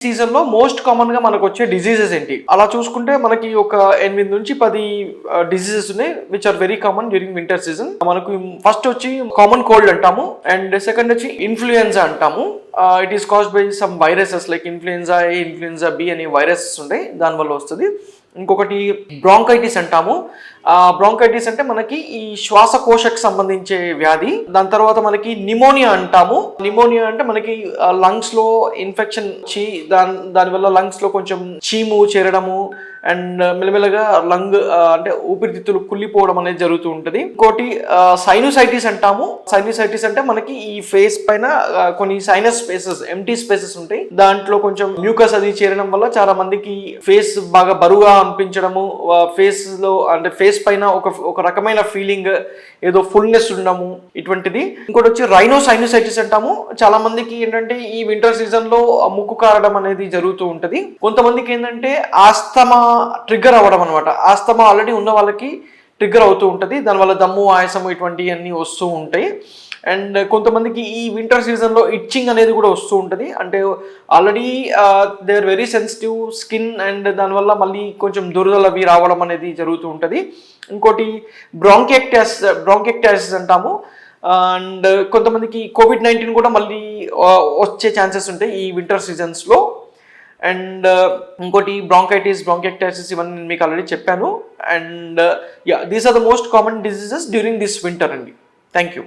Season లో most common గా మనకు వచ్చే డిసీజెస్ ఏంటి? అలా చూసుకుంటే మనకి ఒక 8 నుంచి 10 డిసీజెస్ ఉన్నాయి which are very common during winter season. మనకు ఫస్ట్ వచ్చి కామన్ కోల్డ్ అంటాము, అండ్ సెకండ్ వచ్చి ఇన్ఫ్లుయెన్జా అంటాము. It is caused by some viruses like influenza A, influenza B అనే వైరసెస్ ఉంటాయి, దానివల్ల వస్తుంది. ఇంకొకటి బ్రాంకైటిస్ అంటాము. బ్రాంకైటిస్ అంటే మనకి ఈ శ్వాసకోశకు సంబంధించే వ్యాధి. దాని తర్వాత మనకి నిమోనియా అంటాము. నిమోనియా అంటే మనకి లంగ్స్ లో ఇన్ఫెక్షన్ వచ్చి దానివల్ల లంగ్స్ లో కొంచెం చీము చేరడము అండ్ మెల్లమెల్లగా లంగ్ అంటే ఊపిరితిత్తులు కుళ్ళిపోవడం అనేది జరుగుతూ ఉంటుంది. ఇంకోటి సైనోసైటిస్ అంటాము. సైనోసైటిస్ అంటే మనకి ఈ ఫేస్ పైన కొన్ని సైనస్ స్పేసెస్, ఎంటీ స్పేసెస్ ఉంటాయి, దాంట్లో కొంచెం మ్యూకస్ అది చేరడం వల్ల చాలా మందికి ఫేస్ బాగా బరువుగా అనిపించడము, ఫేస్ లో అంటే ఫేస్ పైన ఒక రకమైన ఫీలింగ్, ఏదో ఫుల్నెస్ ఉండడము, ఇటువంటిది. ఇంకోటి వచ్చి రైనోసైనోసైటిస్ అంటాము. చాలా మందికి ఏంటంటే ఈ వింటర్ సీజన్ లో ముక్కు కారడం అనేది జరుగుతూ ఉంటది. కొంతమందికి ఏంటంటే ఆస్తమా ట్రిగ్గర్ అవ్వడం అనమాట. ఆస్తమా ఆల్రెడీ ఉన్న వాళ్ళకి ట్రిగ్గర్ అవుతూ ఉంటుంది, దానివల్ల దమ్ము, ఆయాసము ఇటువంటివన్నీ వస్తూ ఉంటాయి. అండ్ కొంతమందికి ఈ వింటర్ సీజన్లో ఇచ్చింగ్ అనేది కూడా వస్తూ ఉంటుంది. అంటే already they are very sensitive skin, and దానివల్ల మళ్ళీ కొంచెం దురదలు అవి రావడం అనేది జరుగుతూ ఉంటుంది. ఇంకోటి బ్రాంకెక్టాసిస్ అంటాము. అండ్ కొంతమందికి COVID-19 కూడా మళ్ళీ వచ్చే ఛాన్సెస్ ఉంటాయి ఈ వింటర్ సీజన్స్లో. అండ్ ఇంకోటి బ్రాంకైటిస్, బ్రాంకెక్టాసిస్, ఇవన్నీ నేను మీకు ఆల్రెడీ చెప్పాను. And these are the most common diseases during this winter అండి. Thank you.